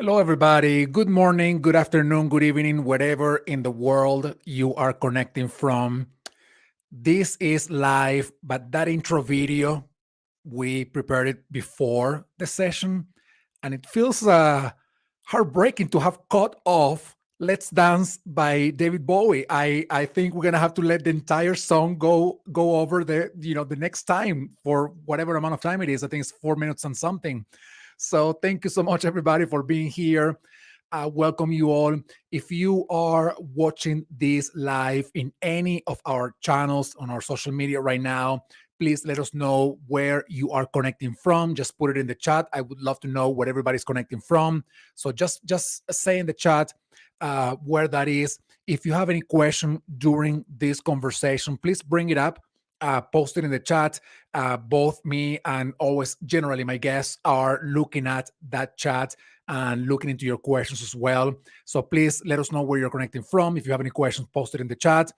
Hello, everybody. Good morning, good afternoon, good evening, wherever in the world you are connecting from. This is live, but that intro video, we prepared it before the session, and it feels heartbreaking to have cut off Let's Dance by David Bowie. I think we're gonna have to let the entire song go over the next time for whatever amount of time it is. I think it's 4 minutes and something. So thank you so much, everybody, for being here. Welcome you all. If you are watching this live in any of our channels on our social media right now, please let us know where you are connecting from. Just put it in the chat. I would love to know where everybody's connecting from. So just say in the chat where that is. If you have any question during this conversation, please bring it up. Post it in the chat. Both me and always generally my guests are looking at that chat and looking into your questions as well. So please let us know where you're connecting from. If you have any questions, post it in the chat.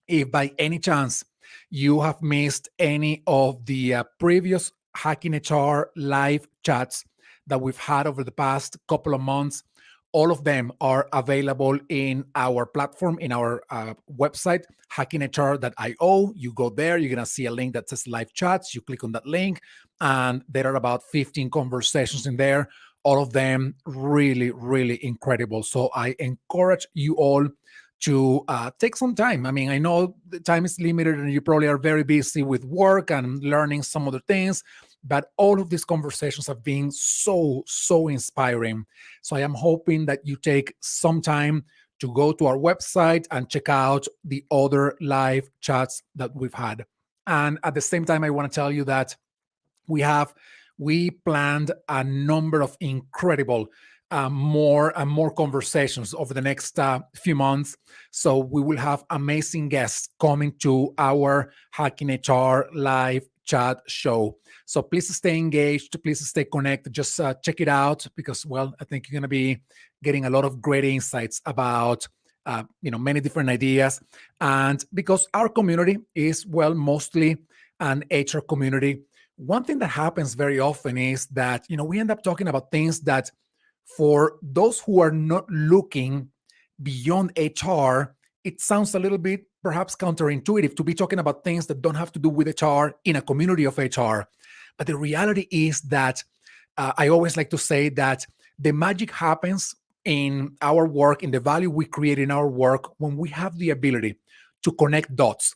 If by any chance you have missed any of the previous Hacking HR live chats that we've had over the past couple of months, all of them are available in our platform, in our website, hackinghr.io. You go there, you're going to see a link that says live chats. You click on that link, and there are about 15 conversations in there. All of them really, really incredible. So I encourage you all to take some time. I mean, I know the time is limited and you probably are very busy with work and learning some other things, but all of these conversations have been so inspiring. So I am hoping that you take some time to go to our website and check out the other live chats that we've had. And at the same time, I want to tell you that we planned a number of incredible more and more conversations over the next few months. So we will have amazing guests coming to our Hacking HR live chat show. So please stay engaged, please stay connected, just check it out because, well, I think you're going to be getting a lot of great insights about many different ideas. And because our community is, well, mostly an HR community, one thing that happens very often is that, we end up talking about things that for those who are not looking beyond HR, it sounds a little bit perhaps counterintuitive to be talking about things that don't have to do with HR in a community of HR. But the reality is that I always like to say that the magic happens in our work, in the value we create in our work, when we have the ability to connect dots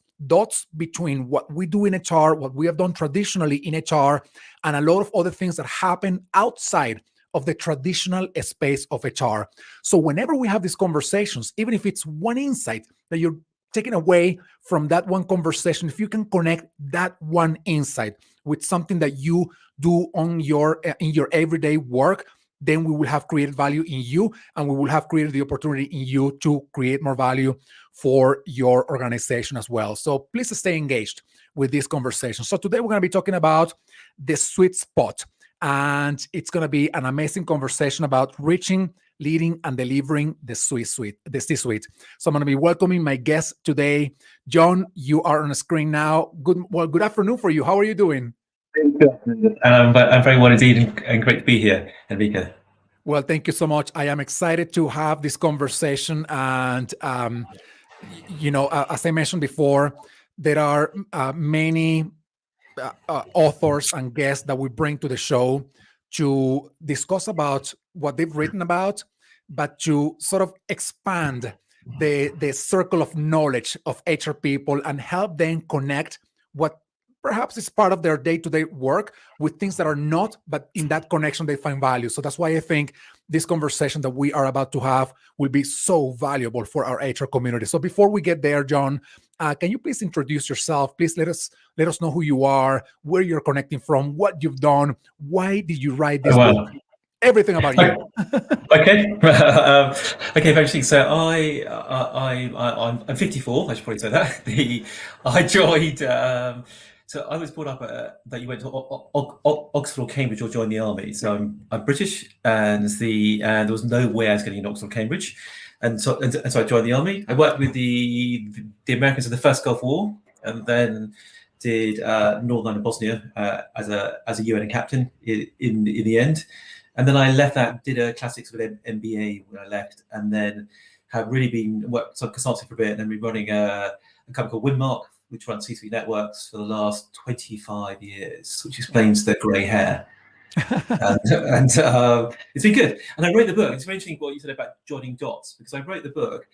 between what we do in HR, what we have done traditionally in HR, and a lot of other things that happen outside of the traditional space of HR. So whenever we have these conversations, even if it's one insight that you're taking away from that one conversation, if you can connect that one insight with something that you do on in your everyday work, then we will have created value in you, and we will have created the opportunity in you to create more value for your organization as well. So please stay engaged with this conversation. So today we're going to be talking about the sweet spot. And it's going to be an amazing conversation about reaching, leading, and delivering the C-suite. So I'm going to be welcoming my guest today. John, you are on the screen now. Good afternoon for you. How are you doing? I'm very well indeed, and great to be here, Enrique. Well, thank you so much. I am excited to have this conversation. And, as I mentioned before, there are many authors and guests that we bring to the show to discuss about what they've written about, but to sort of expand the circle of knowledge of HR people and help them connect what perhaps is part of their day-to-day work with things that are not, but in that connection they find value. So that's why I think this conversation that we are about to have will be so valuable for our HR community. So before we get there, John, can you please introduce yourself? Please let us know who you are, where you're connecting from, what you've done, why did you write this book, everything about you. Okay. Okay, very interesting. So I'm 54. I should probably say that. I joined. So I was brought up that you went to Oxford or Cambridge or joined the army. So I'm British, and there was no way I was getting in Oxford or Cambridge, and so I joined the army. I worked with the Americans in the First Gulf War, and then did Northern Ireland and Bosnia as a UN captain in the end. And then I left that, did a classics with MBA when I left, and then have really been worked some consultancy for a bit, and then been running a company called Windmark, which runs C-suite networks for the last 25 years, which explains the grey hair. and it's been good. And I wrote the book. It's very interesting what you said about joining dots, because I wrote the book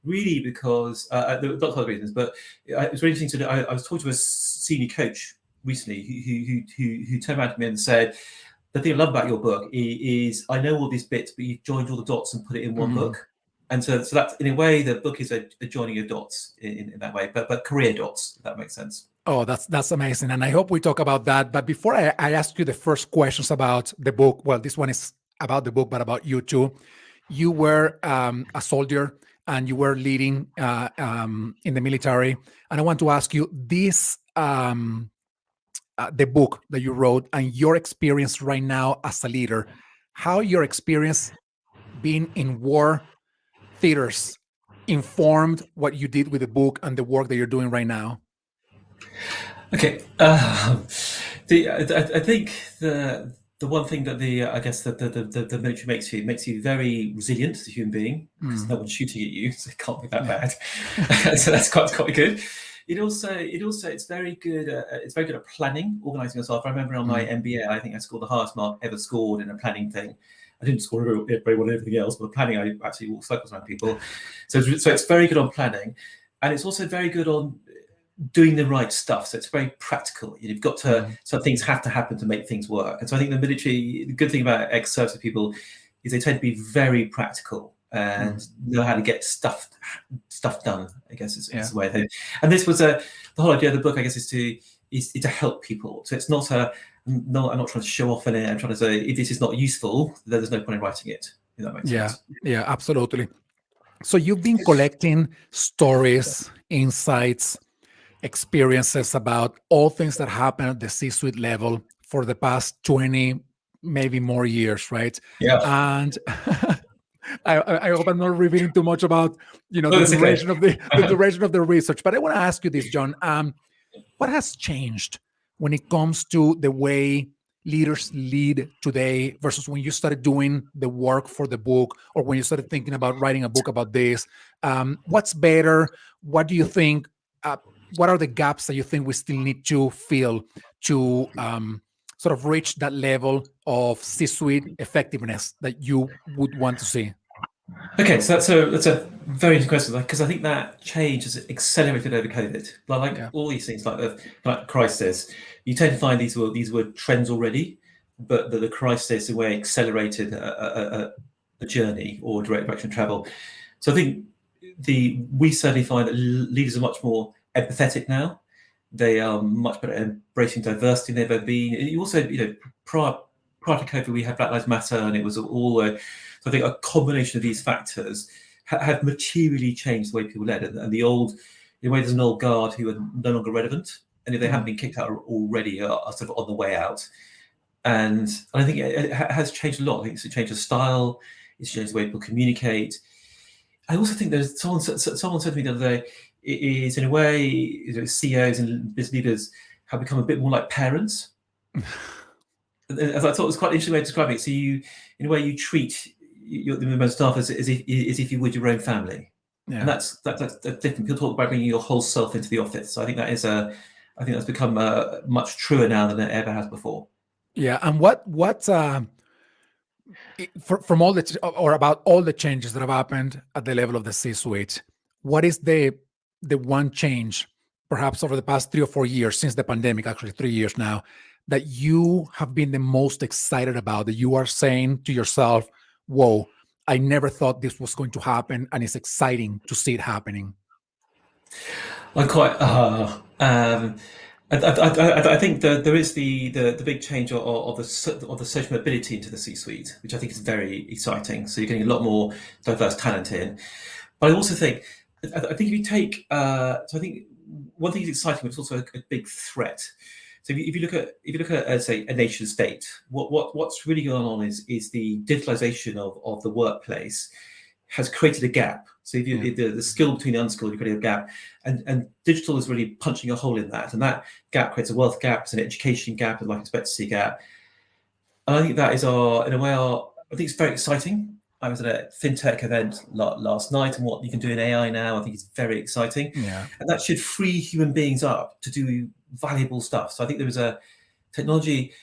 really because there were lots of other reasons, but it was really interesting to know. I was talking to a senior coach recently who turned around to me and said, the thing I love about your book is I know all these bits, but you've joined all the dots and put it in one book. And so that's, in a way, the book is a joining of dots in that way, but career dots, if that makes sense. Oh, that's amazing. And I hope we talk about that. But before I ask you the first questions about the book, well, this one is about the book, but about you too. You were a soldier and you were leading in the military. And I want to ask you this, the book that you wrote and your experience right now as a leader, how your experience being in war theaters informed what you did with the book and the work that you're doing right now. Okay, I think the one thing that I guess the military makes you very resilient as a human being, because no one's shooting at you, so it can't be that bad. So that's quite good. It also it's very good. It's very good at planning, organising yourself. I remember on my MBA, I think I scored the highest mark ever scored in a planning thing. I didn't score very well in everything else, but the planning, I actually walk circles around people. So it's very good on planning, and it's also very good on doing the right stuff. So it's very practical. You've got to, so things have to happen to make things work. And so I think the military, the good thing about ex-service people is they tend to be very practical and know how to get stuff done, I guess is the way they. And this was the whole idea of the book, I guess, is to help people. So it's not I'm not trying to show off in it. I'm trying to say, if this is not useful, then there's no point in writing it. If that makes sense. Yeah, absolutely. So you've been collecting stories, insights, experiences about all things that happen at the C-suite level for the past 20, maybe more years, right? Yeah. And I hope I'm not revealing too much about the duration of the duration of the research. But I want to ask you this, John. What has changed when it comes to the way leaders lead today versus when you started doing the work for the book, or when you started thinking about writing a book about this? What's better? What do you think? What are the gaps that you think we still need to fill to sort of reach that level of C-suite effectiveness that you would want to see? Okay, so that's a very interesting question, because I think that change has accelerated over COVID. All these things, like crisis, you tend to find these were trends already, but the crisis in a way accelerated a journey or direction of travel. So I think we certainly find that leaders are much more empathetic now. They are much better at embracing diversity than they've ever been. And you also, prior to COVID, we had Black Lives Matter, and it was all. So I think a combination of these factors have materially changed the way people led. And the old, in a way, there's an old guard who are no longer relevant, and if they haven't been kicked out already, are sort of on the way out. And I think it has changed a lot. I think it's changed the style, it's changed the way people communicate. I also think there's someone said to me the other day, it is in a way, CEOs and business leaders have become a bit more like parents. As I thought, it was quite an interesting way of describing it. So you, in a way, you treat your member of staff as if you would your own family, and that's different. People talk about bringing your whole self into the office. So I think that is a I think that's become much truer now than it ever has before. Yeah, and from all or about all the changes that have happened at the level of the C-suite, what is the one change, perhaps over the past 3 or 4 years since the pandemic, actually 3 years now, that you have been the most excited about, that you are saying to yourself, whoa, I never thought this was going to happen, and it's exciting to see it happening? I'm quite. I think there is the big change of the social mobility into the C-suite, which I think is very exciting. So you're getting a lot more diverse talent in. But I also think, I think if you take, so I think one thing is exciting, but it's also a big threat. So if you look at say a nation state, what's really going on is the digitalization of the workplace has created a gap. So if you Yeah. the skill between the unskilled, you've created a gap, and digital is really punching a hole in that, and that gap creates a wealth gap, it's an education gap, a life expectancy gap. And I think that is in a way, I think it's very exciting. I was at a fintech event last night, and what you can do in AI now, I think is very exciting, Yeah. and that should free human beings up to do valuable stuff. So I think there is a technology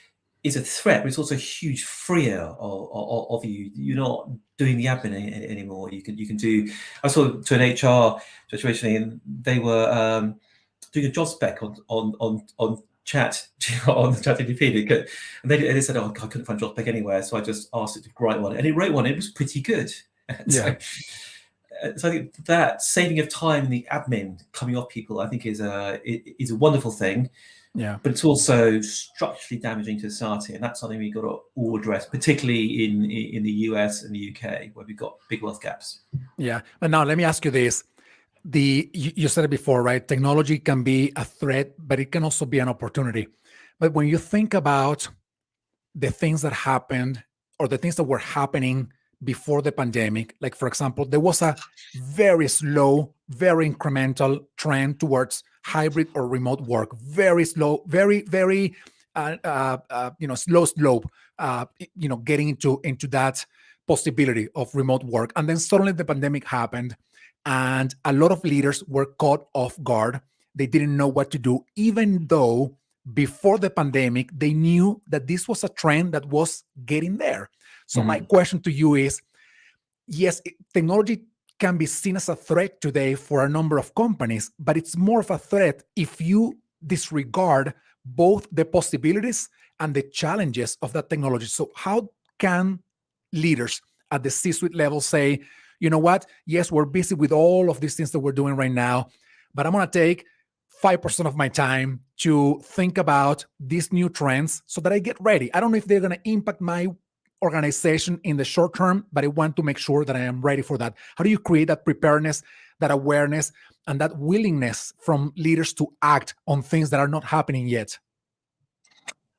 is a threat, but it's also a huge freer of you. You're not doing the admin anymore. You can do. I saw to an HR situation, and they were doing a job spec on chat on the ChatGPT, and they said, "Oh, I couldn't find a job spec anywhere," so I just asked it to write one, and it wrote one. It was pretty good. Yeah. So I think that saving of time and the admin coming off people, I think, is a wonderful thing. Yeah. But it's also structurally damaging to society, and that's something we've got to all address, particularly in the US and the UK, where we've got big wealth gaps. Yeah. But now let me ask you this. You said it before, right? Technology can be a threat, but it can also be an opportunity. But when you think about the things that happened, or the things that were happening before the pandemic, like for example, there was a very slow, very incremental trend towards hybrid or remote work. Very slow, very slow slope. Getting into that possibility of remote work, and then suddenly the pandemic happened, and a lot of leaders were caught off guard. They didn't know what to do, even though before the pandemic, they knew that this was a trend that was getting there. So my question to you is, yes, technology can be seen as a threat today for a number of companies, but it's more of a threat if you disregard both the possibilities and the challenges of that technology. So how can leaders at the C-suite level say, you know what, yes, we're busy with all of these things that we're doing right now, but I'm going to take 5% of my time to think about these new trends so that I get ready. I don't know if they're going to impact my organization in the short term, but I want to make sure that I am ready for that. How do you create that preparedness, that awareness, and that willingness from leaders to act on things that are not happening yet?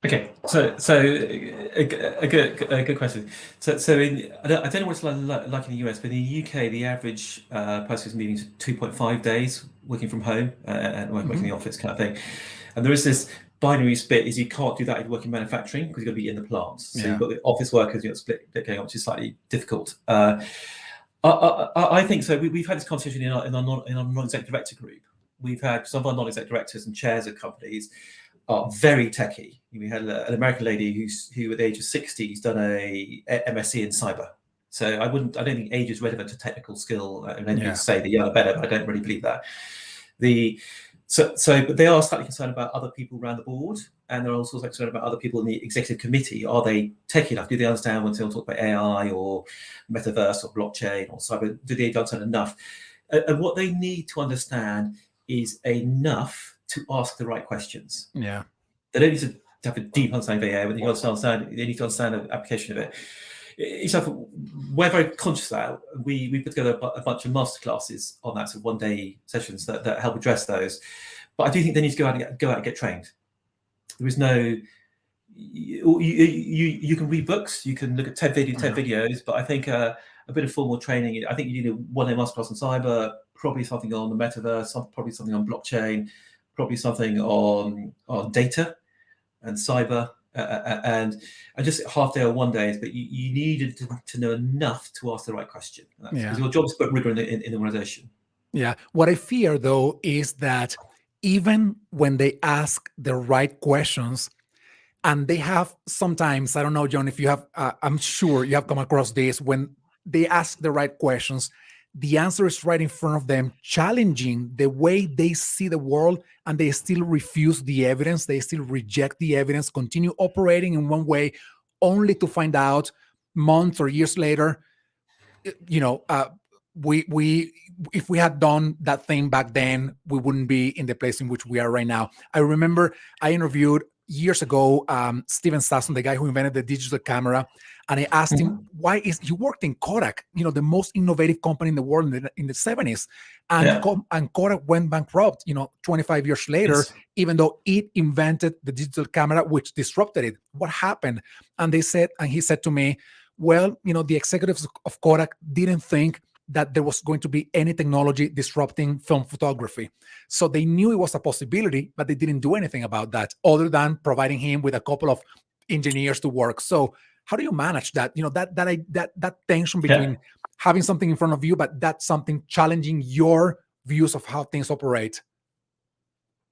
Okay, so a good question. So I don't know what it's like in the US, but in the UK, the average person is moving to 2.5 days working from home and working in the office kind of thing. And there is this binary split: is you can't do that if you work in manufacturing because you've got to be in the plants. So you've got the office workers, you've got split going on, which is slightly difficult. I think so. We've had this conversation in our non-exec director group. We've had some of our non-exec directors and chairs of companies are very techy. We had an American lady who at the age of 60 has done a MSc in cyber. So I don't think age is relevant to technical skill. I mean, you say the younger better, but I don't really believe that. But they are slightly concerned about other people around the board, and they're also concerned about other people in the executive committee. Are they techy enough? Do they understand when they'll talk about AI or metaverse or blockchain or cyber? Do they understand enough? And what they need to understand is enough to ask the right questions. Yeah. They don't need to have a deep understanding of AI, but they need to understand the application of it. We're very conscious of that. We put together a bunch of masterclasses on that, so one-day sessions that help address those. But I do think they need to go out and get trained. There is no. You can read books, you can look at TED videos, but I think a bit of formal training. I think you need a one-day masterclass on cyber, probably something on the metaverse, probably something on blockchain, probably something on data and cyber, and just half day or 1 day. But you needed to know enough to ask the right question. Because your job is to put rigor in the organization. Yeah. What I fear, though, is that even when they ask the right questions, and they have sometimes, I don't know, John, if you have, I'm sure you have come across this, when they ask the right questions, the answer is right in front of them, challenging the way they see the world, and they still refuse the evidence, they still reject the evidence, continue operating in one way, only to find out months or years later, you know, we if we had done that thing back then, we wouldn't be in the place in which we are right now. I remember I interviewed years ago Steven Sasson, the guy who invented the digital camera, and I asked him, Mhm. why is you worked in Kodak, the most innovative company in the world in the 70s, and Yeah. and Kodak went bankrupt 25 years later, Yes. even though it invented the digital camera, which disrupted it. What happened? And he said to me, well, the executives of Kodak didn't think that there was going to be any technology disrupting film photography. So they knew it was a possibility, but they didn't do anything about that other than providing him with a couple of engineers to work. So how do you manage that? That tension Yeah. between having something in front of you, but that's something challenging your views of how things operate.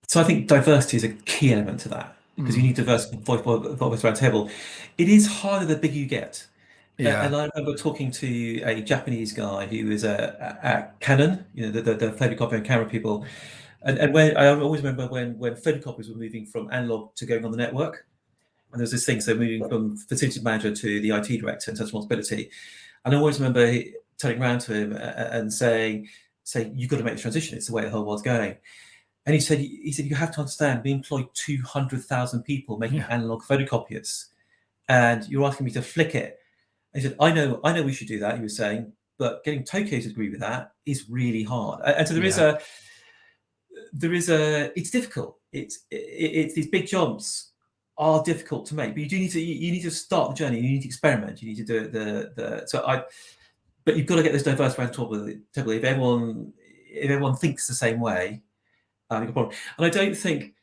So I think diversity is a key element to that because you Mm, need diverse voice around the table. It is harder the bigger you get. yeah. And I remember talking to a Japanese guy who was at Canon, the photocopy and camera people. And when I always remember when photocopiers were moving from analog to going on the network, and there was this thing, so moving from facility manager to the IT director and such responsibility. And I always remember turning around to him and saying, you've got to make the transition. It's the way the whole world's going. And he said, you have to understand, we employ 200,000 people making Yeah. analog photocopiers, and you're asking me to flick it. And he said, I know we should do that. He was saying, but getting Tokyo to agree with that is really hard. And so Yeah. it's difficult. It's these big jumps are difficult to make, but you need to start the journey. You need to experiment. You need to do it. But you've got to get this diverse around the table. If everyone thinks the same way, you've got a problem. And I don't think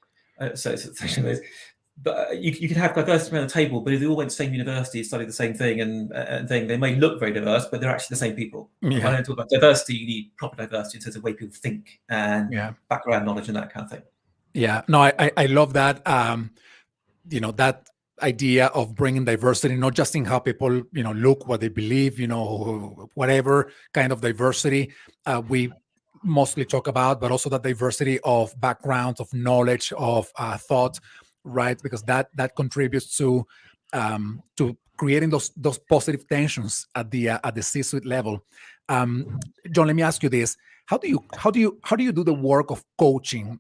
but you can have diversity around the table, but if they all went to the same university, studied the same thing, and thing, they may look very diverse, but they're actually the same people. When Yeah. I talk about diversity, you need proper diversity in terms of the way people think and Yeah. background knowledge and that kind of thing. Yeah. No, I love that. That idea of bringing diversity, not just in how people, look, what they believe, whatever kind of diversity we mostly talk about, but also the diversity of backgrounds, of knowledge, of thought, right? Because that contributes to creating those positive tensions at the C-suite level. Um, John, let me ask you this: how do you do the work of coaching?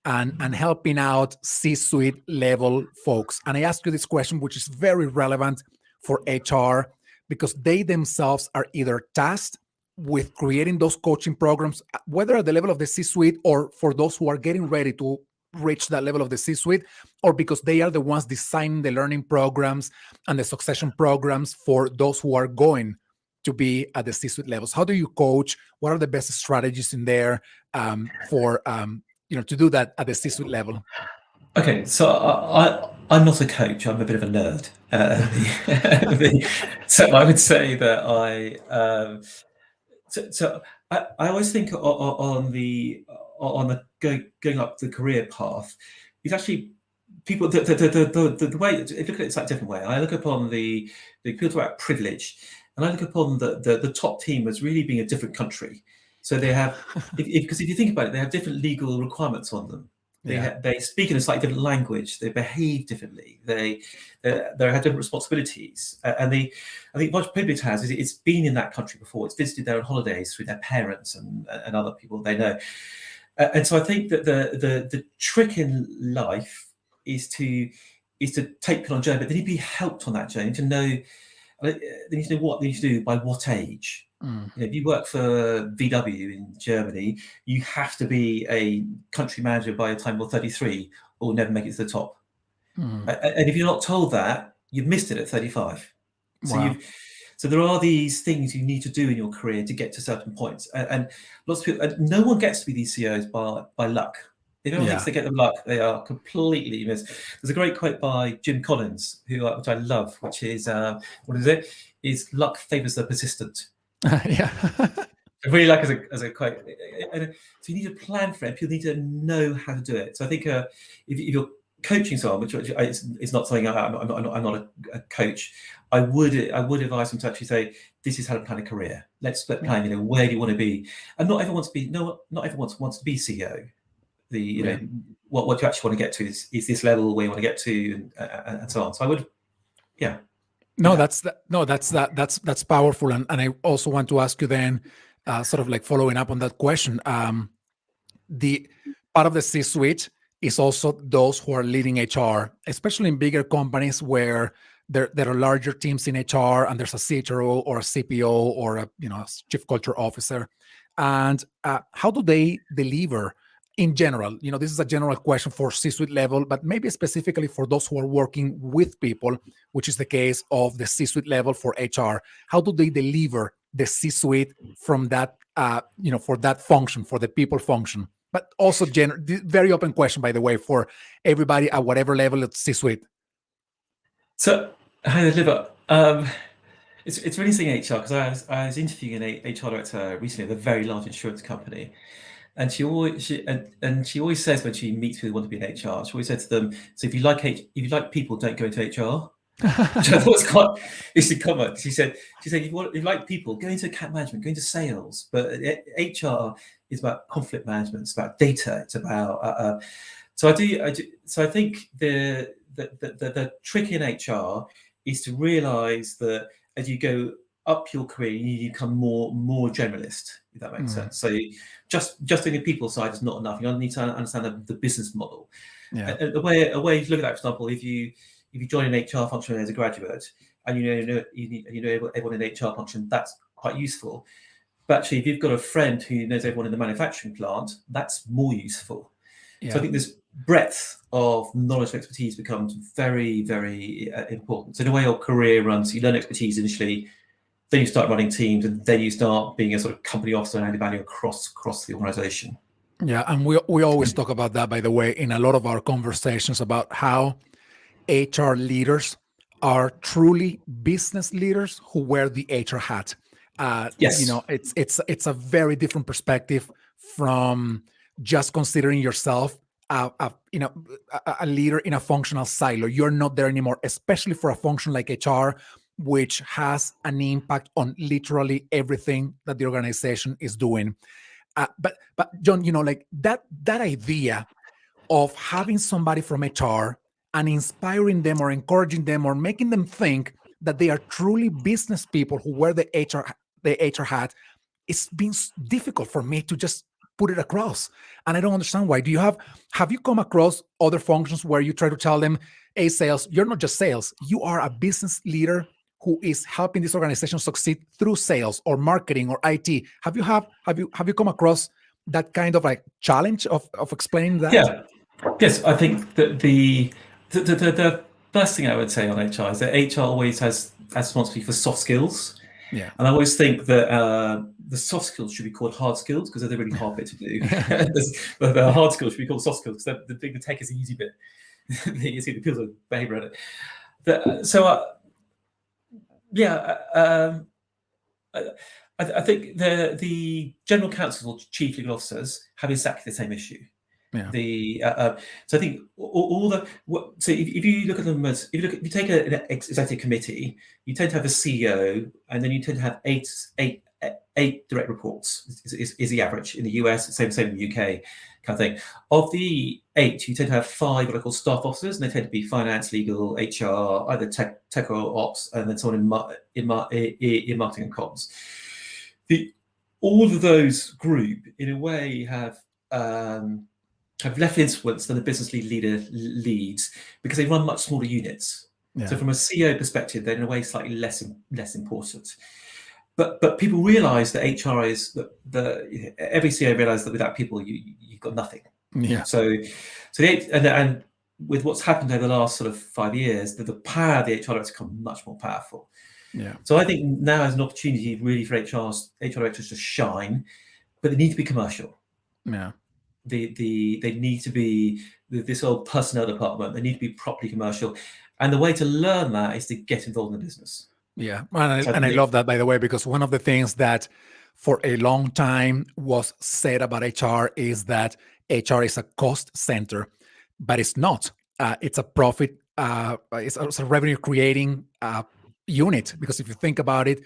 And helping out C-suite level folks. And I ask you this question, which is very relevant for HR, because they themselves are either tasked with creating those coaching programs, whether at the level of the C-suite or for those who are getting ready to reach that level of the C-suite, or because they are the ones designing the learning programs and the succession programs for those who are going to be at the C-suite levels. How do you coach? What are the best strategies in there for to do that at the C-suite level? Okay, so I'm not a coach. I'm a bit of a nerd. So I would say that I always think on the going up the career path. It's actually people the way if you look at it slightly different way. I look upon the people talk about privilege, and I look upon the top team as really being a different country. So they have because if you think about it, they have different legal requirements on them. Yeah. They speak in a slightly different language. They behave differently. They have different responsibilities. And I think what privilege has is it's been in that country before. It's visited there on holidays with their parents and other people they know. And so I think that the trick in life is to take people on a journey, but they need to be helped on that journey to know they need to know what they need to do by what age. Mm, If you work for VW in Germany, you have to be a country manager by the time you're 33 or never make it to the top. mm. And if you're not told that, you've missed it at 35. So Wow. there are these things you need to do in your career to get to certain points. And lots of people, no one gets to be these CEOs by luck. If everyone thinks Yeah. they get the luck, they are completely missed. There's a great quote by Jim Collins, which I love, which is what is it? Is luck favors the persistent. Yeah. I really like as a quote. So you need to plan for it. People need to know how to do it. So I think if you're coaching someone, which is not something I'm not a coach, I would advise them to actually say, this is how to plan a career. Let's plan. You know, where do you want to be? And not everyone wants to be. No, not everyone wants to be CEO. What you actually want to get to is this level where you want to get to, and so on. So I would, yeah. No, that's powerful, and I also want to ask you then, sort of like following up on that question. The part of the C-suite is also those who are leading HR, especially in bigger companies where there are larger teams in HR, and there's a CHRO or a CPO or a chief culture officer. And how do they deliver in general? This is a general question for C-suite level, but maybe specifically for those who are working with people, which is the case of the C-suite level for HR. How do they deliver the C-suite from that, for that function, for the people function? But also, very open question, by the way, for everybody at whatever level of C-suite. So how they deliver? It's really seeing HR, because I was interviewing an HR director recently of a very large insurance company, and she always says when she meets people who want to be in HR, she always said to them, "So if you like people, don't go into HR." Which I thought was quite interesting comment. She said, if you like people, go into account management, go into sales, but HR is about conflict management, it's about data, it's about. So I think the trick in HR is to realise that as you go up your career, you need to become more generalist, if that makes sense. So just doing the people side is not enough. You need to understand the business model. Yeah. A way to look at that, for example, if you join an HR function as a graduate and you know everyone in the HR function, that's quite useful. But actually, if you've got a friend who knows everyone in the manufacturing plant, that's more useful. Yeah. So I think this breadth of knowledge and expertise becomes very, very important. So in a way, your career runs, you learn expertise initially, then you start running teams, and then you start being a sort of company officer and adding value across the organization. Yeah, and we always talk about that, by the way, in a lot of our conversations about how HR leaders are truly business leaders who wear the HR hat. Yes. It's a very different perspective from just considering yourself a leader in a functional silo. You're not there anymore, especially for a function like HR, which has an impact on literally everything that the organization is doing. But John, like that idea of having somebody from HR and inspiring them or encouraging them or making them think that they are truly business people who wear the HR hat, it's been difficult for me to just put it across. And I don't understand why. Have you come across other functions where you try to tell them, hey, sales, you're not just sales, you are a business leader who is helping this organization succeed through sales or marketing or IT? Have you come across that kind of like challenge of explaining that? Yeah. Yes, I think that the first thing I would say on HR is that HR always has responsibility for soft skills. Yeah. And I always think that the soft skills should be called hard skills because they're the really hard bit to do. The hard skills should be called soft skills because the tech is the easy bit. You see the people of behavior at it. I think the general counsel or chief legal officers have exactly the same issue. Yeah. So I think so if you look at them as if you take an executive committee, you tend to have a CEO, and then you tend to have eight direct reports. Is the average in the US? Same in the UK, kind of thing. Of the 8, you tend to have 5 what I call staff officers, and they tend to be finance, legal, HR, either tech or ops, and then someone in marketing and comms. All of those group in a way have less influence than the business leader leads because they run much smaller units. Yeah. So from a CEO perspective, they're in a way slightly less important. But people realise that HR is every CEO realises that without people you've got nothing. Yeah. So and with what's happened over the last sort of 5 years, the power of the HR director has become much more powerful. Yeah. So I think now is an opportunity really for HR directors to shine, but they need to be commercial. Yeah. They need to be this old personnel department. They need to be properly commercial, and the way to learn that is to get involved in the business. Yeah, and I love that, by the way, because one of the things that for a long time was said about HR is that HR is a cost center, but it's not. It's a profit, it's a revenue creating unit, because if you think about it,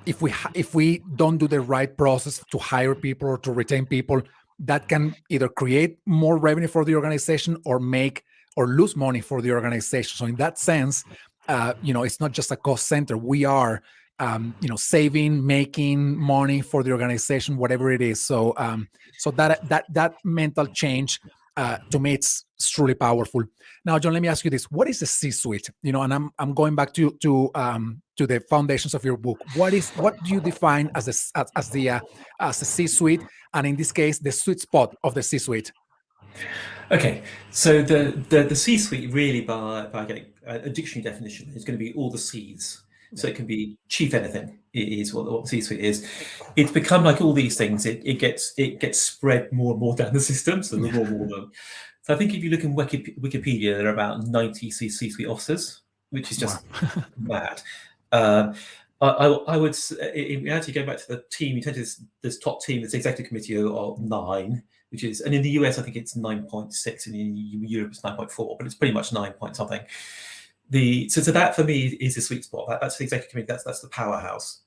if we don't do the right process to hire people or to retain people, that can either create more revenue for the organization or make or lose money for the organization. So in that sense, it's not just a cost center. We are saving, making money for the organization, whatever it is. So that mental change, to me, it's truly powerful. Now, John, let me ask you this: what is the C-suite? And I'm going back to the foundations of your book. What do you define as a C-suite, and in this case, the sweet spot of the C-suite? Okay, so the C-suite really, by getting a dictionary definition, is going to be all the C's. So it can be chief anything is what the C-suite is. It's become like all these things. It gets spread more and more down the system. So there's more and more of them. So I think if you look in Wikipedia, there are about 90 C-suite officers, which is just mad. I would, in reality, go back to the team. You tend to this top team, this executive committee of 9, which is, and in the US, I think it's 9.6, and in Europe it's 9.4, but it's pretty much 9 point something. So that for me is the sweet spot. That's the executive committee. That's the powerhouse.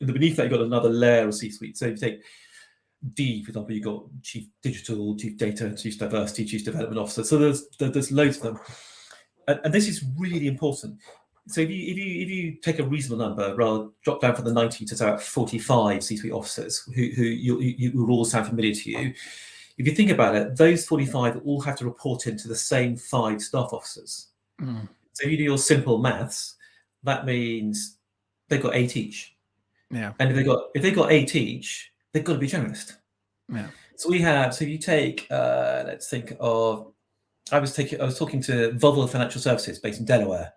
And beneath that, you've got another layer of C-suite. So if you take D, for example, you've got chief digital, chief data, chief diversity, chief development officer. So there's loads of them, and this is really important. So if you take a reasonable number, rather drop down from the 90 to about 45 C-suite officers who you will all sound familiar to you. If you think about it, those 45 all have to report into the same 5 staff officers. Mm. So if you do your simple maths, that means they've got 8 each. Yeah. And if they've got 8 each, they've got to be generalist. Yeah. So if you take, let's think of, I was talking to Volvo Financial Services based in Delaware.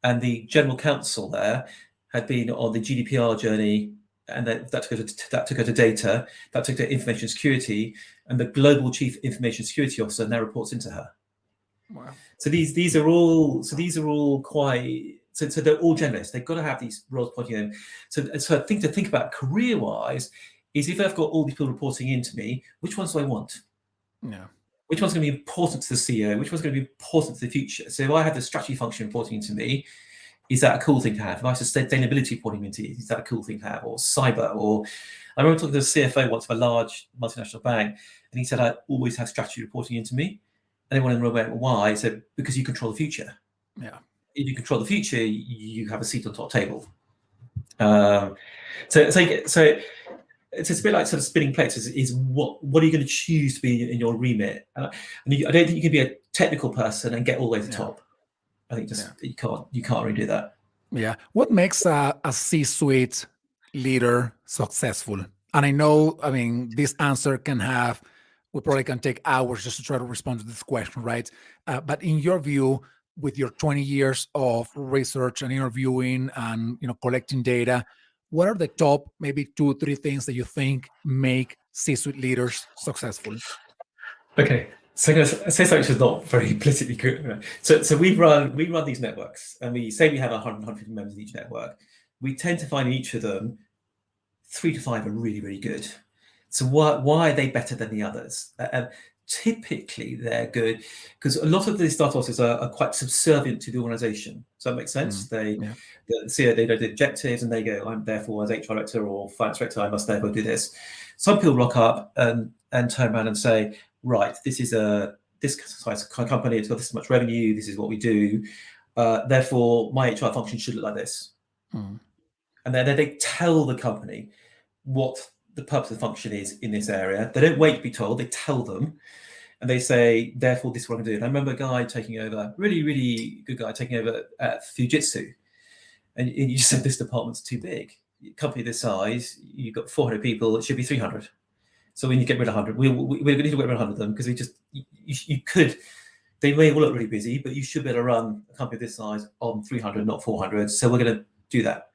And the general counsel there had been on the GDPR journey, and that took her to data, that took her to information security, and the global chief information security officer now reports into her. Wow! So these are all quite. So they're all generalists. They've got to have these roles pointing in. So I think to think about career-wise is, if I've got all these people reporting into me, which ones do I want? Yeah. Which one's going to be important to the CEO? Which one's going to be important to the future? So if I have the strategy function reporting into me, is that a cool thing to have? If I have sustainability reporting into me, is that a cool thing to have? Or cyber? Or I remember talking to the CFO once of a large multinational bank, and he said, I always have strategy reporting into me. And everyone in the room went, why? He said, because you control the future. Yeah. If you control the future, you have a seat on top table. So it's a bit like sort of spinning plates. Is what are you going to choose to be in your remit? And I don't think you can be a technical person and get all the way to the top. I think you can't really do that. Yeah. What makes a C-suite leader successful? And I know, this answer we probably can take hours just to try to respond to this question, right? But in your view, with your 20 years of research and interviewing and collecting data, what are the top maybe 2-3 things that you think make C-suite leaders successful? Okay, so I'm going to say something which is not very politically correct. So we run these networks, and we say we have 150 members in each network. We tend to find in each of them 3 to 5 are really, really good. So why are they better than the others? Typically, they're good because a lot of these staff officers are quite subservient to the organization. Does that make sense? The CEO, they know the objectives, and they go, I'm therefore, as HR director or finance director, I must therefore do this. Some people rock up and turn around and say, right, this is this size company, it's got this much revenue, this is what we do. Therefore, my HR function should look like this. And then they tell the company what the purpose of the function is in this area. They don't wait to be told, they tell them. And they say, therefore, this is what I'm doing. I remember a guy taking over, really, really good guy, taking over at Fujitsu. And you just said, this department's too big. Company this size, you've got 400 people, it should be 300. So we need to get rid of 100. We need to get rid of 100 of them because you could, they may all look really busy, but you should be able to run a company this size on 300, not 400. So we're going to do that.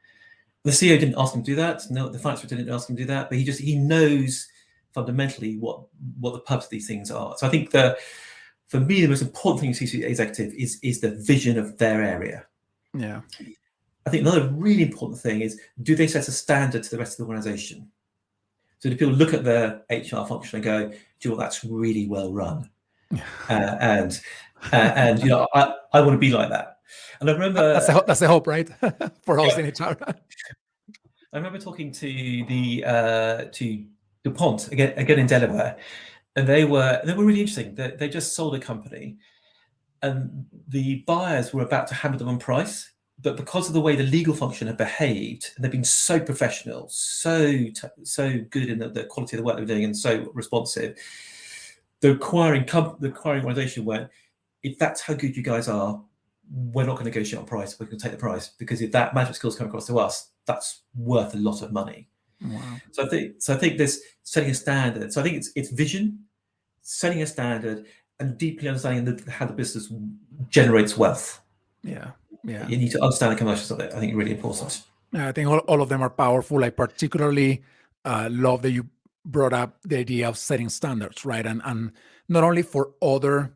The CEO didn't ask him to do that. No, the finance director didn't ask him to do that, but he knows fundamentally what the purpose of these things are. So I think for me, the most important thing in C-suite executive is the vision of their area. Yeah. I think another really important thing is, do they set a standard to the rest of the organization? So do people look at their HR function and go, "Do you know what? That's really well run," and I want to be like that. And I remember, That's the hope, right? For us yeah, in HR. I remember talking to DuPont again in Delaware, and they were really interesting. They just sold a company, and the buyers were about to hammer them on price, but because of the way the legal function had behaved, and they've been so professional, so good in the quality of the work they were doing, and so responsive, the acquiring organization went, if that's how good you guys are, we're not going to negotiate on price. We're going to take the price, because if that management skills come across to us, that's worth a lot of money. Wow. So I think this setting a standard. So I think it's vision, setting a standard, and deeply understanding how the business generates wealth. Yeah. Yeah. You need to understand the commercials of it. I think really important. I think all of them are powerful. I particularly love that you brought up the idea of setting standards, right? And not only for other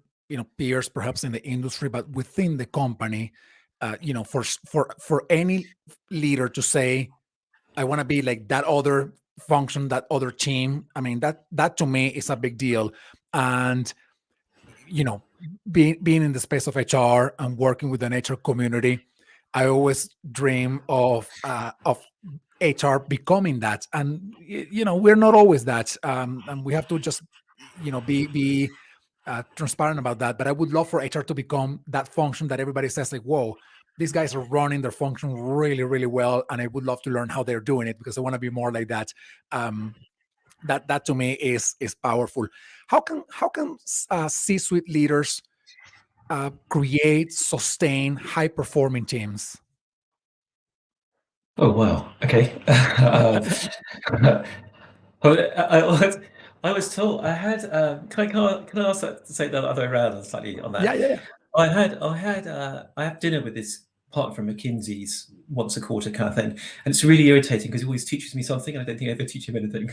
peers, perhaps in the industry, but within the company. For any leader to say, "I want to be like that other function, that other team." I mean, that to me is a big deal. And you know, being in the space of HR and working with an HR community, I always dream of HR becoming that, and we're not always that, and we have to just be transparent about that. But I would love for HR to become that function that everybody says like, "Whoa, these guys are running their function really, really well," and I would love to learn how they're doing it because I want to be more like that. Um, that to me is powerful. How can C-suite leaders create, sustain high performing teams? Oh wow. Okay. I was told I had. Can I ask that to say the other way around and slightly on Yeah, that? yeah, yeah. I have dinner with this partner from McKinsey's once a quarter kind of thing, and it's really irritating because he always teaches me something, and I don't think I ever teach him anything.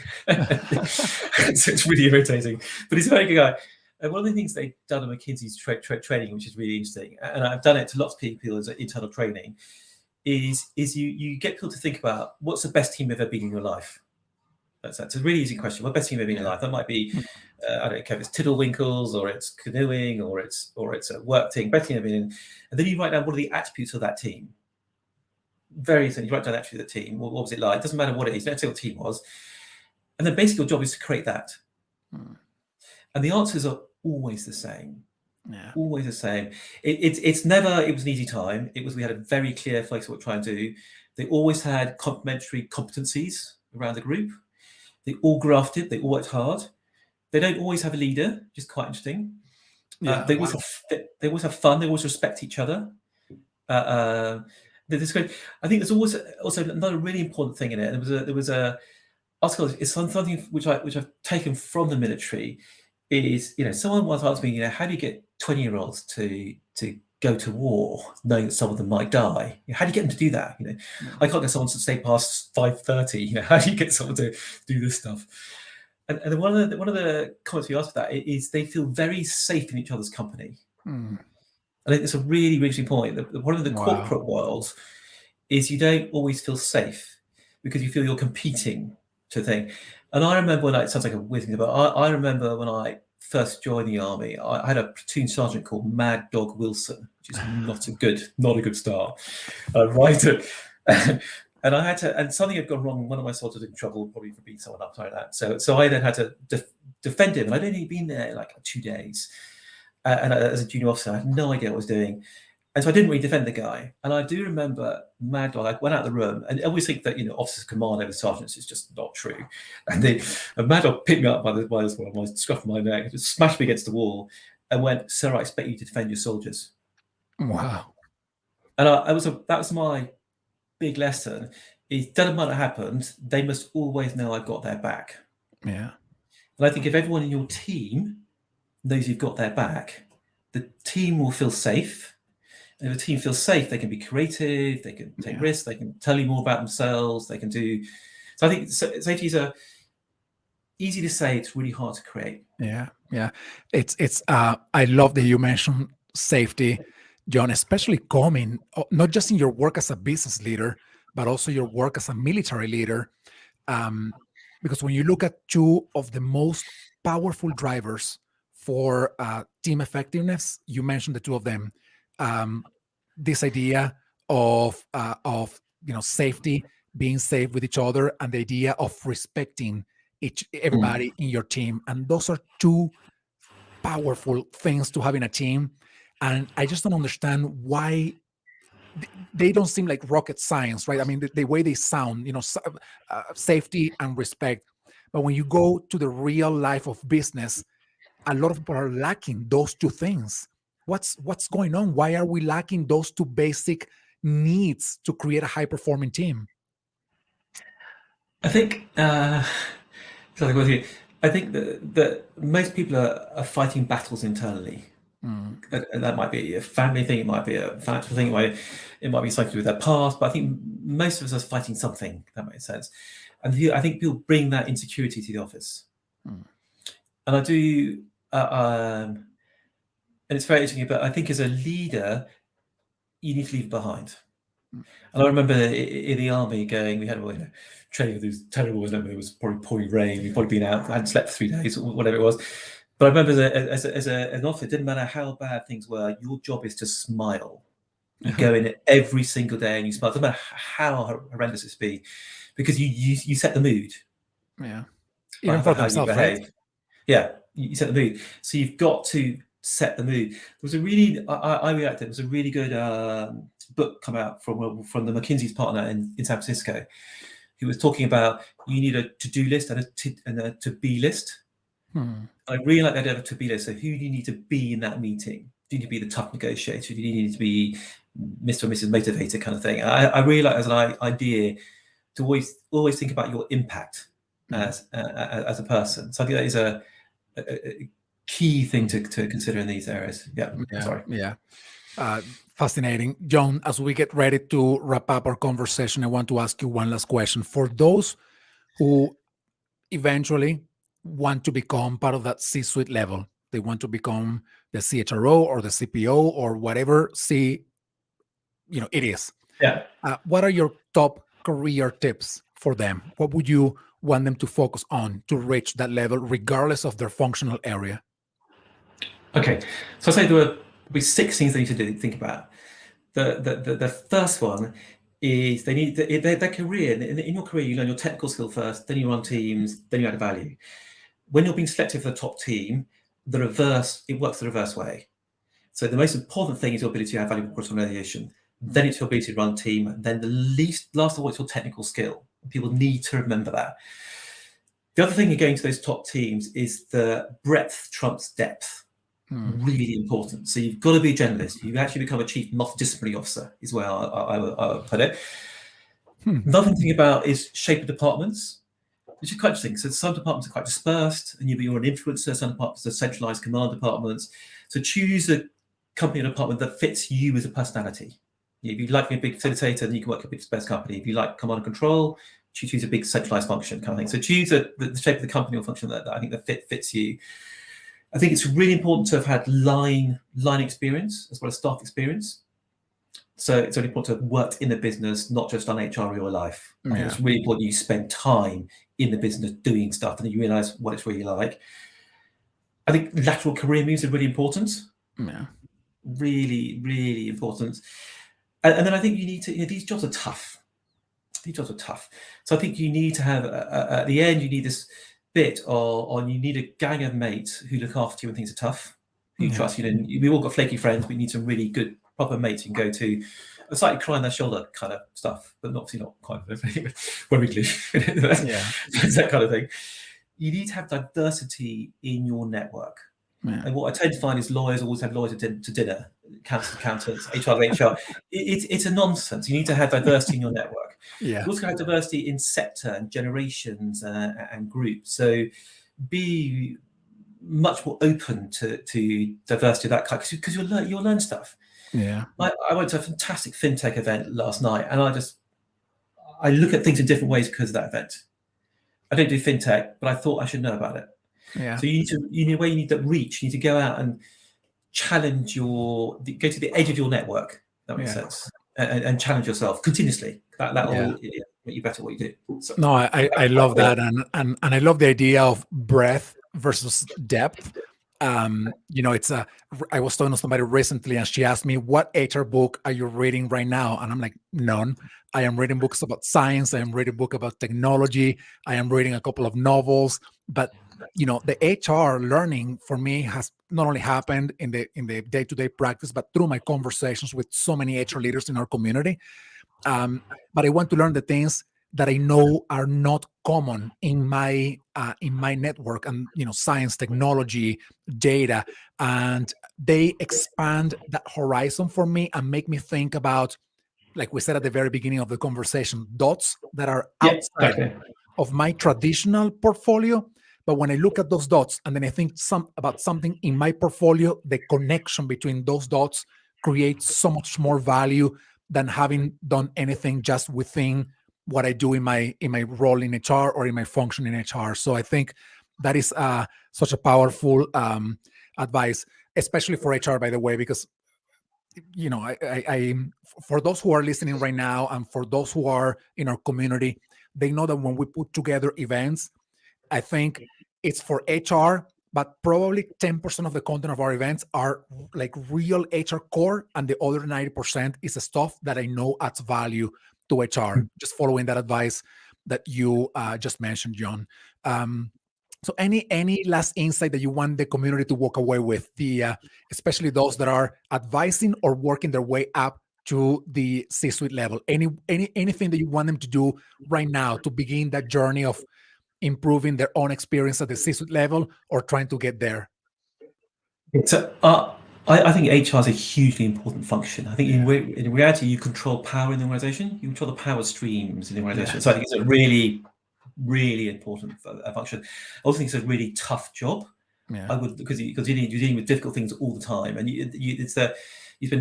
So it's really irritating. But he's a very good guy. And one of the things they've done at McKinsey's training, which is really interesting, and I've done it to lots of people as internal training, is you get people to think about what's the best team you've ever been in your life. That's a really easy question. What best team you've ever been in your Yeah. life? That might be I don't care if it's Tiddlewinkles or it's canoeing or it's a work team. Best team you've been in, and then you write down what are the attributes of that team. Very simple. You write down the attributes of the team. What was it like? It doesn't matter what it is. Let's say what the team was, and then basically your job is to create that. Mm. And the answers are always the same. Yeah. Always the same. It's never. It was an easy time. It was. We had a very clear focus on what we're trying to do. They always had complementary competencies around the group. They all grafted. They all worked hard. They don't always have a leader, which is quite interesting. Yeah. They always Wow. have. They always have fun. They always respect each other. There's great. I think there's always also another really important thing in it. There was a article. It's something which I've taken from the military. Is someone once asked me, how do you get 20-year-olds to go to war, knowing that some of them might die? How do you get them to do that? I can't get someone to stay past 5:30. How do you get someone to do this stuff? And then one of the comments we asked for that is they feel very safe in each other's company. Mm. I think that's a really, really interesting point. One of the Wow. corporate world is you don't always feel safe because you feel you're competing to a thing. And I remember it sounds like a weird thing, but I remember when I first joined the army, I had a platoon sergeant called Mad Dog Wilson, which is not a good start. Right. And I had to, and something had gone wrong. One of my soldiers in trouble, probably for beating someone up, like that. So I then had to defend him, and I'd only been there like 2 days. And as a junior officer, I had no idea what I was doing. And so I didn't really defend the guy. And I do remember Mad Dog, I went out of the room, and I always think that, officers command over sergeants is just not true. And Mad Dog picked me up by my scruff of my neck, and just smashed me against the wall and went, "Sir, I expect you to defend your soldiers." Wow. And that was my big lesson. It doesn't matter what happened, they must always know I've got their back. Yeah. And I think if everyone in your team knows you've got their back, the team will feel safe. And if the team feels safe, they can be creative, they can take risks, they can tell you more about themselves, they can do. So I think safety is easy to say, it's really hard to create. Yeah. Yeah. It's I love that you mentioned safety, John, especially coming not just in your work as a business leader, but also your work as a military leader. Because when you look at two of the most powerful drivers for team effectiveness, you mentioned the two of them. Um, this idea of safety, being safe with each other, and the idea of respecting Mm. everybody in your team, and those are two powerful things to have in a team. And I just don't understand why they don't seem like rocket science, right? I mean, the way they sound, safety and respect. But when you go to the real life of business, a lot of people are lacking those two things. What's going on? Why are we lacking those two basic needs to create a high performing team? I think, something with you. I think that most people are fighting battles internally. Mm, And that might be a family thing, it might be a financial thing, it might be something to do with their past. But I think most of us are fighting something. If that makes sense. And I think people bring that insecurity to the office, mm, and I do. And it's very interesting. But I think as a leader, you need to leave it behind. mm. And I remember in the army going, we had training. It was terrible, wasn't it? It was probably pouring rain. We'd probably been out, hadn't slept for 3 days, or whatever it was. But I remember an officer, it didn't matter how bad things were, your job is to smile. You go in every single day and you smile. It doesn't matter how horrendous it's been, because you set the mood Yeah, even by for how you themselves, right? behave. Yeah, you set the mood. So you've got to set the mood. There was a really, I reacted. There was a really good book come out from the McKinsey's partner in San Francisco, who was talking about you need a to-do list and a to-be list. Hmm. I really like that idea of a to-be list. So who do you need to be in that meeting? Do you need to be the tough negotiator? Do you need to be Mr. or Mrs. Motivator kind of thing? I really like as an idea to always think about your impact Mm. as a person. So I think that is a key thing to consider in these areas. Yeah, Yeah, sorry. yeah. Fascinating. John, as we get ready to wrap up our conversation, I want to ask you one last question. For those who eventually want to become part of that C-suite level, they want to become the CHRO or the CPO or whatever it is. Yeah. What are your top career tips for them? What would you want them to focus on to reach that level, regardless of their functional area? Okay. So I say there will be 6 things they need to think about. The first one is they need their career. In your career, you learn your technical skill first, then you run teams, then you add value. When you're being selected for the top team, it works the reverse way. So the most important thing is your ability to have valuable cross-organization. Then it's your ability to run a team. Then last of all, it's your technical skill. People need to remember that. The other thing in going to those top teams is the breadth trumps depth. Hmm. Really important. So you've got to be a generalist. You actually become a chief multidisciplinary officer, is where I would put it. Hmm. Another thing about is shape of departments, which is quite interesting. So some departments are quite dispersed, and you're an influencer. Some departments are centralized command departments. So choose a company or department that fits you as a personality. If you like being a big facilitator, then you can work at a big dispersed company. If you like command and control, choose a big centralized function kind of thing. So choose the shape of the company or function that I think that fits you. I think it's really important to have had line experience as well as staff experience. So it's really important to have worked in the business, not just on HR real life. I think Yeah. it's really important you spend time in the business doing stuff and then you realize what it's really like. I think lateral career moves are really important. Yeah. Really, really important. And then I think you need to, these jobs are tough. These jobs are tough. So I think you need to have, at the end, you need this bit on you need a gang of mates who look after you when things are tough, who Yeah. trust you. And we've all got flaky friends, but you need some really good, proper mates you can go to. It's like cry on their shoulder kind of stuff, but obviously not quite when we leave. Yeah. It's that kind of thing. You need to have diversity in your network. Yeah. And what I tend to find is lawyers always have lawyers to dinner, accountants, HR. It's a nonsense. You need to have diversity in your network. Yeah. You also have diversity in sector and generations and groups. So be much more open to diversity of that kind, because you'll learn stuff. Yeah. I went to a fantastic fintech event last night, and I look at things in different ways because of that event. I don't do fintech, but I thought I should know about it. Yeah. So you need that reach. You need to go out and challenge go to the edge of your network. That makes Yeah. sense, and challenge yourself continuously. Yeah. make you better at what you do. So No, I love that, and I love the idea of breadth versus depth. It's a. I was talking to somebody recently, and she asked me, "What HR book are you reading right now?" And I'm like, "None. I am reading books about science. I am reading a book about technology. I am reading a couple of novels." But the HR learning for me has not only happened in the day-to-day practice, but through my conversations with so many HR leaders in our community. But I want to learn the things that I know are not common in my network, and science, technology, data, and they expand that horizon for me and make me think about, like we said at the very beginning of the conversation, dots that are yeah, outside exactly. of my traditional portfolio. But when I look at those dots and then I think about something in my portfolio, the connection between those dots creates so much more value than having done anything just within what I do in my role in HR or in my function in HR. So I think that is such a powerful advice, especially for HR, by the way, because for those who are listening right now and for those who are in our community, they know that when we put together events, I think it's for HR, but probably 10% of the content of our events are like real HR core, and the other 90% is the stuff that I know adds value to HR. Just following that advice that you just mentioned, John. Um, so, any last insight that you want the community to walk away with, especially those that are advising or working their way up to the C-suite level? Anything that you want them to do right now to begin that journey of improving their own experience at the C-suite level or trying to get there? So I think HR is a hugely important function. I think Yeah, in reality, you control power in the organization. You control the power streams in the organization. yeah, So I think it's a really, really important function. I also think it's a really tough job. yeah, I would, because you're dealing with difficult things all the time, and you spend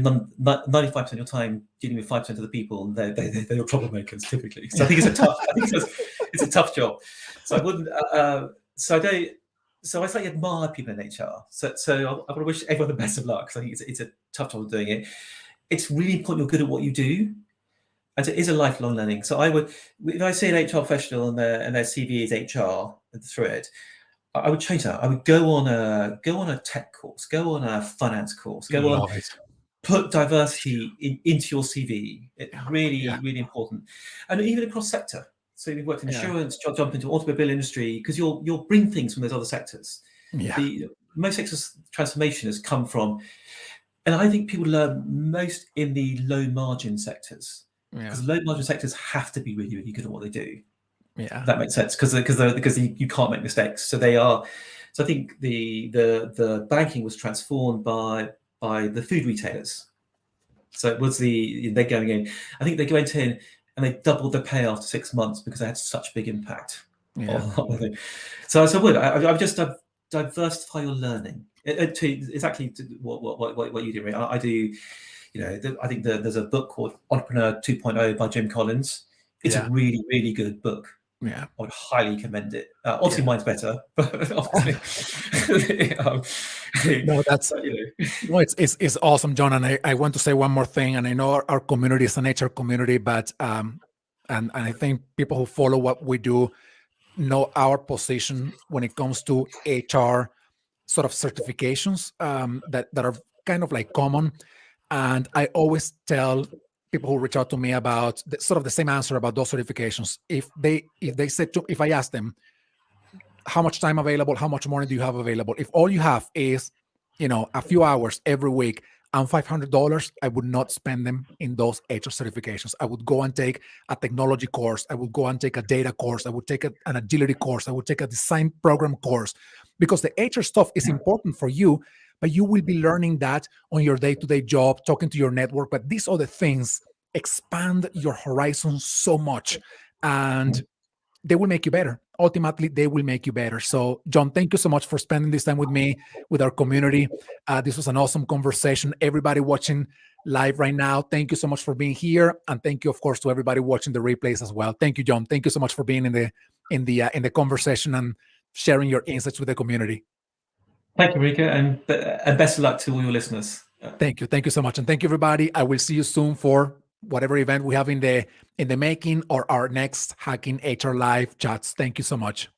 95% of your time dealing with 5% of the people, and they're your troublemakers typically. So I think it's a tough job. So I wouldn't. So I don't. So I slightly admire people in HR. So I want to wish everyone the best of luck, because I think it's a tough job doing it. It's really important you're good at what you do, and it is a lifelong learning. So if I see an HR professional and their CV is HR through it, I would change that. I would go on a tech course, go on a finance course, love it. put diversity into your CV. Yeah, Really, really important, and even across sector. So if you've worked in yeah, insurance, jump into automobile industry, because you'll bring things from those other sectors. yeah, The most sectors transformation has come from, and I think people learn most in the low margin sectors, yeah, because low margin sectors have to be really, really good at what they do. yeah, That makes sense, because you can't make mistakes. So they are. So I think the banking was transformed by the food retailers. So it was they're going in. I think they went in and they doubled their pay after 6 months because they had such a big impact. yeah, On the So I would just diversify your learning. To exactly what you do. Right? I do. I think there's a book called Entrepreneur 2.0 by Jim Collins. It's a yeah, really, really good book. yeah, I would highly commend it. yeah. Obviously, mine's better, but obviously, No, that's but, no, it's awesome, John. And I want to say one more thing. And I know our community is an HR community, but and I think people who follow what we do know our position when it comes to HR sort of certifications that are kind of like common. And I always tell people who reach out to me about sort of the same answer about those certifications. If they said to, if I ask them how much time available, how much money do you have available, if all you have is a few hours every week and $500, I would not spend them in those HR certifications. I would go and take a technology course. I would go and take a data course. I would take an agility course. I would take a design program course, because the HR stuff is important for you, but you will be learning that on your day-to-day job, talking to your network. But these other things expand your horizon so much, and they will make you better. Ultimately, they will make you better. So, John, thank you so much for spending this time with me, with our community. This was an awesome conversation. Everybody watching live right now, thank you so much for being here, and thank you, of course, to everybody watching the replays as well. Thank you, John. Thank you so much for being in the conversation and sharing your insights with the community. Thank you, Rika, and best of luck to all your listeners. Thank you so much, and thank you, everybody. I will see you soon for whatever event we have in the making or our next Hacking HR Live chats. Thank you so much.